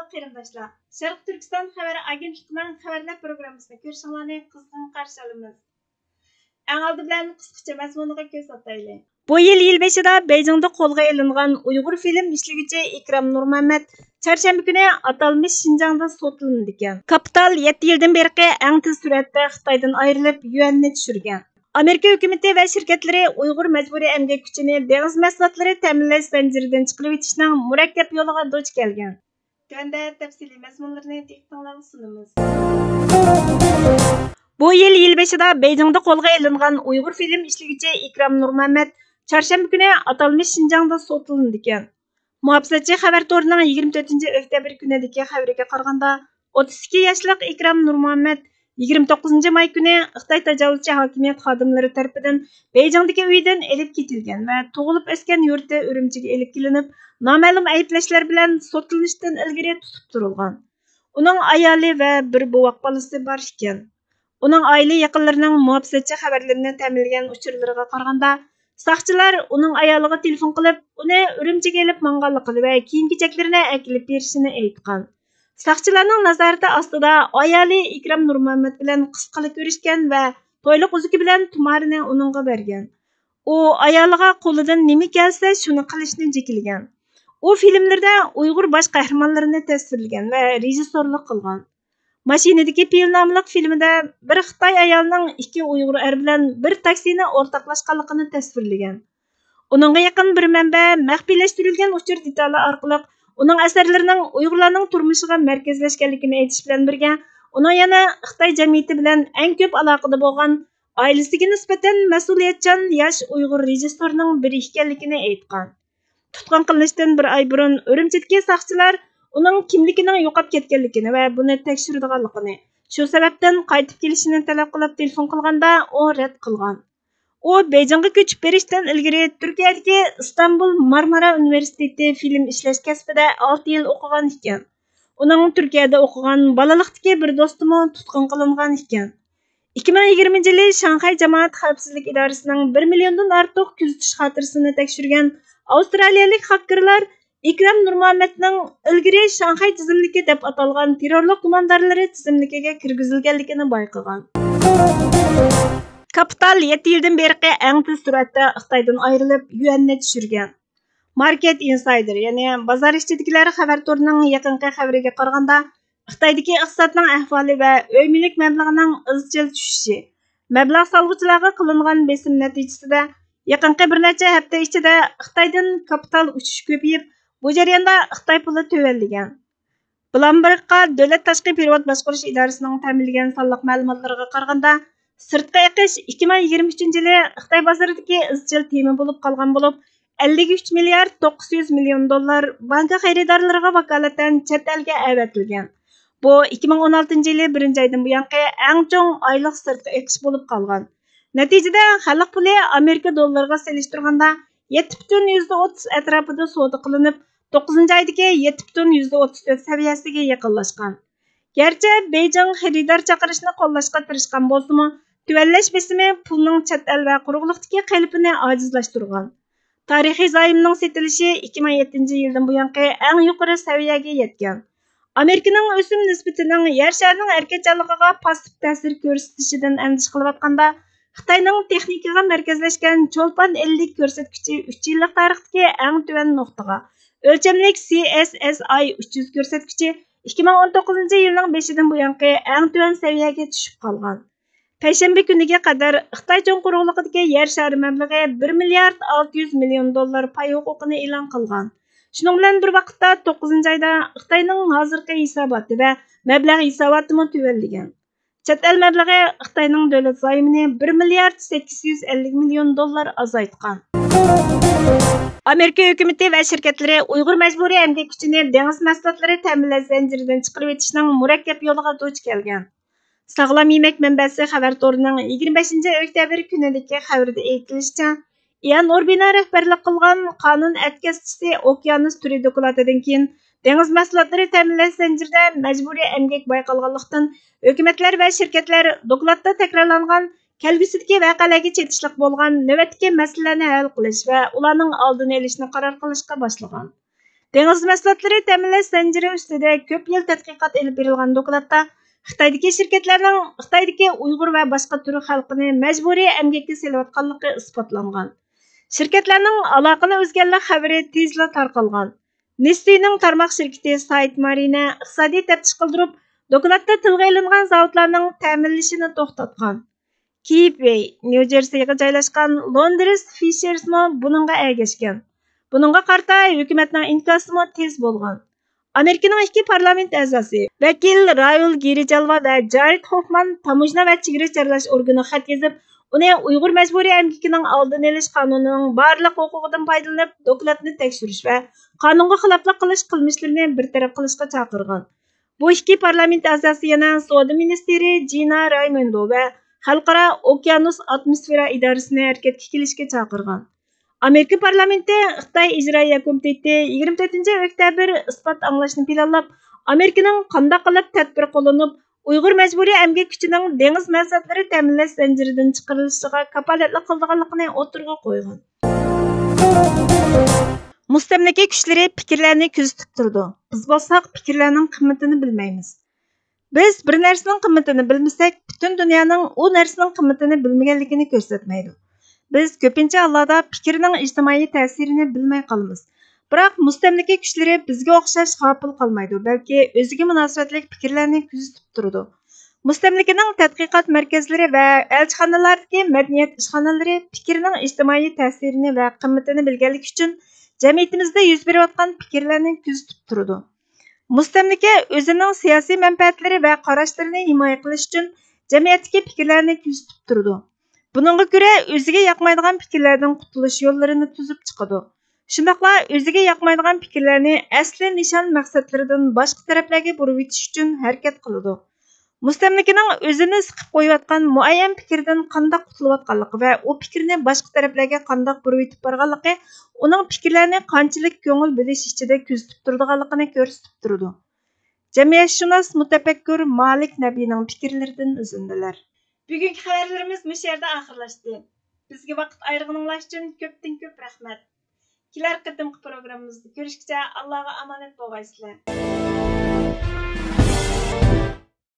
Hurmatli qarindoshlar, Sharq Turkiston xabar agentligining xabarlar programmasini ko'rishinglarni qizg'in qarshi olamiz. Eng oldi bilan qisqacha mazmuniga ko'z ataylik. Bu yil beshida Beijingda qo'lga olingan Uyg'ur film ishlaguvchi Ikrom Nurmuhammad chorshanba kuni atalmish Xinjiangda sotlanadi ekan. Kapital 7 yildan beri eng tez suratda Xitoydan ayrilib, yuanni tushirgan. Amerika hukumati va shirkatlari Uyg'ur majburiy emgak kuchini dengiz mahsulotlari ta'minlash zanjiridan chiqarib o'tishning murakkab yo'liga duch kelgan. Tunda tafsiliy mazmunlarni diqqatingizga sunamiz. Bu yil beshida Beijingda qo'lga olingan Uyg'ur film ishlaguvchi Ikrom Nurmuhammad chorshanba kuni atalmish Xinjiangda sotlanadi ekan. Muhofizatchi xabar torining 24-oktyabr kunidagi xabariga qaraganda 32 yoshli Ikrom Nurmuhammad 29 may kuni Xitoy tajovuzchi hokimiyat xodimlari tomonidan Beijingdagi uyidan elib ketilgan va tug'ilib o'sgan yurti Urumchiga elib kelinib, noma'lum ayblashlar bilan sotlanishdan ilgari tutib turilgan. Uning ayoli va bir buvoq bolasi bor ekan. Uning oila yaqinlarining muhofizatchi xabarlarini ta'minlagan uchurlariga qaraganda, soqchilar uning ayoliga telefon qilib, uni Urumchiga elib manganligini va kiyim-kechaklarini akilib berishini aytgan. Soqchilarning nazorati ostida ayoli Ikrom Nurmuhammad bilan qisqalik ko'rishgan va to'yliq uzuki bilan tumarini uningga bergan. U ayoliga qo'lidan nima kelsa shuni qilishni jekilgan. U filmlarda Uyg'ur bosh qahramonlarini tasvirlagan va rejissyorlik qilgan. Mashinadagi Pil nomli filmida bir Xitoy ayolining ikki Uyg'ur er bilan bir taksini o'rtoqlashganligini tasvirlagan. Uningga yaqin bir manba maxfiylashtirilgan uchur detali orqali uning asarlarining Uyg'urlarning turmushiga markazlashganligini aytish bilan birga, uning yana Xitoy jamiyati bilan eng ko'p aloqada bo'lgan oilasiga nisbatan mas'uliyatchan yosh Uyg'ur rejissyorning biri ekanligini aytgan. Tutqun qilinishdan bir oy burun Urumchidagi soqchilar uning kimligining yo'qolib ketganligini va buni tekshiradiganligini, shu sababdan qaytib kelishini talab qilib telefon qilganda u rad qilgan. U Beijingga ko'chib berishdan ilgari Turkiyadagi Istanbul Marmara universiteti film ishlash kasbida 6 yil o'qigan ekan. Uning Turkiyada o'qigan bolalikdagi bir do'stimi tutqun qilingan ekan. 2020-yili Shanxay jamoat xavfsizlik idorasining 1 milliondan ortiq kuzatish xotirasini tekshirgan avstraliyalik xakerlar Ikrom Nurmuhammadning ilgari Shanxay tizimligi deb atalgan terrorlik gumondorlari tizimligiga kirgizilganligini bayqagan. Kapital 7 yildan beri eng tez suratda Xitoydan ayrilib, yuanni tushirgan. Market Insider, ya'ni bozor ishchidagilar xabar torining yaqinqi xabariga qaraganda, Xitoydagi iqtisodning ahvoli va uy-mulk mablag'ining izchil tushishi, mablag' solg'uvchilarga qilingan besim natijasida yaqinqi bir necha hafta ichida Xitoydan kapital uchish ko'payib, bu jarayonda Xitoy puli tuvanlagan. Bloomberg'ga Davlat tashqi perevod boshqarish idorasining ta'minlagan sonliq ma'lumotlariga qaraganda, sirtqi eqish 2023-yili Xitoy bozoridagi izchil tema bo'lib qolgan bo'lib, 53 milliard 900 million dollar banka xaridorlariga vakolatan chet elga avatilgan. Bu 2016-yili 1-oydan buyangi eng chong oylik sirtqi eqish bo'lib qolgan. Natijada xalq puli Amerika dollariga solishtirganda 7,30 atrofida savdo qilinib, 9-oydagi 7,34 saviyasiga yaqinlashgan. Gerçi Beijing xaridor chaqirishni qo'llashga tirishgan bo'lsa-mu, tuvanlash besimi pulning chet el va quruqlikdagi qalbini ojizlashtirgan. Tarixiy zaymning setilishi 2007-yildan buyangi eng yuqori saviyaga yetgan. Amerikaning o'sim nisbatining yer sharining erkinchiligiga pasiv ta'sir ko'rsatishidan andish qilayotganda, Xitoyning texnikaga markazlashgan cho'lpon 50 ko'rsatkichi 3 yillik tarixdagi eng tuvan nuqtaga, o'lchamlik CSSI 300 ko'rsatkichi 2019-yilning 5-dan buyangi eng tuvan saviyaga tushib qolgan. Payshanba kuniga qadar Xitoy cho'ng quruqligidagi yer shari mablag'i 1 milliard 600 million dollar pay huquqini e'lon qilgan. Shuning bilan bir vaqtda 9-oyda Xitoyning hozirgi hisoboti va mablag' hisobotimi tuvanlagan. Chet el mablag'i Xitoyning davlat zaymini 1 milliard 850 million dollar azaytgan. Amerika hukumati va shirkatlari Uyg'ur majburiy emgak kuchini dengiz mahsulotlari ta'minlash zanjiridan chiqarib o'tishning murakkab yo'liga duch kelgan. Sog'lom yemek manbasi xabar torining 25-oktyabr kunidagi xabarida aytilishicha, Ian Urbina rahbarlik qilgan qonun atkazchisi Okeanos turi doklatidan keyin dengiz mahsulotlari ta'minlash zanjirida majburiy emgak bayqalganlikdan hukumatlar va shirkatlar dokladda takrorlangan kelgusidagi voqealarga chetishliq bo'lgan navbatdagi masalalarni hal qilish va ularning oldini olishni qaror qilishga boshlagan. Dengiz mahsulotlari ta'minlash zanjiri ustida ko'p yil tadqiqot olib berilgan dokladda Xitoydagi shirkatlarning Xitoydagi Uyg'ur va boshqa turk xalqini majburiy emgakka selayotganligi isbotlangan. Shirkatlarning aloqani uzganlik xabari tezla tarqalgan. Nestle'ning tarmoq shirkati Said Marina iqtisodiy taftish qildirib, dokladda tilga ilingan zavodlarning ta'minlashini to'xtatgan. Keepway, Nyu-Jerseyga joylashgan Londres Fishers'mo buningga ergashgan. Buningga qarta hukumatning inkosimi tez bo'lgan. Amerikaning ikki parlament a'zosi, vakil Raul Girijalva va Jared Hoffman tamojna va chegara chorlash organiga xat yozib, uni Uyg'ur majburiy emgakining oldini olish qonunining barliq huquqidan foydalanib, dokladni tekshirish va qonunga xiloflik qilish qilmishlarini bartaraf qilishga chaqirgan. Bu ikki parlament a'zosi yana Savdo ministri Gina Raimondo va Xalqaro Okeanus atmosfera idorasini harakatga kelishga chaqirgan. Amerika parlamenti Xitoy ijroiya komiteti 24 oktyabr isbot anglashni planlab, Amerikaning qanday qilib tadbir qo'llanib, Uyg'ur majburiy emgak kuchining dengiz mahsulotlari ta'minlash zanjiridan chiqarilishiga kafolatlik qilganligini o'tirg'a qo'ygan. Mustamlaka kuchlari fikrlarni kuzatib turdi. Biz bo'lsak fikrlarning qimmatini bilmaymiz. Biz bir narsaning qimmatini bilmasak, butun dunyoning u narsaning qimmatini bilmaganligini ko'rsatmaydi. Biz ko'pincha hollarda fikrning ijtimoiy ta'sirini bilmay qolamiz. Biroq mustamlaka kuchlari bizga o'xshash g'ofil qolmaydi, balki o'ziga munosabatli fikrlarni kuzatib turadi. Mustamlakaning tadqiqot markazlari va elchixonalardagi madaniyat ishxonalari fikrning ijtimoiy ta'sirini va qimmatini bilganlik uchun jamiyatimizda yuz berayotgan fikrlarni kuzatib turadi. Mustamlaka o'zining siyosiy manfaatlari va qarashlarini himoya qilish uchun jamiyatdagi fikrlarni kuzatib turadi. Buningga ko'ra o'ziga yoqmaydigan fikrlardan qutulish yo'llarini tuzib chiqadi. Shundaqla o'ziga yoqmaydigan fikrlarni asli nishon maqsadlaridan boshqa taraflarga burib o'tish uchun harakat qiladi. Mustamlakaning o'zini siqib qo'yayotgan muayyan fikrdan qanday qutulayotganligi va u fikrni boshqa taraflarga qanday burib o'tib borganligi uning fikrlarni qanchalik ko'ngil bo'lish ichida kuzatib turadiganligini ko'rsatib turadi. Jamiyatshunos mutafakkur Malik Nabiyning fikrlaridan o'zindilar. Bugungi xabarlarimiz bu yerda oxirlashdi. Bizga vaqt ayirganingiz uchun ko'p rahmat. Kelar qatimki programmamizda ko'rishguncha Allohga omonat bo'lgaysizlar.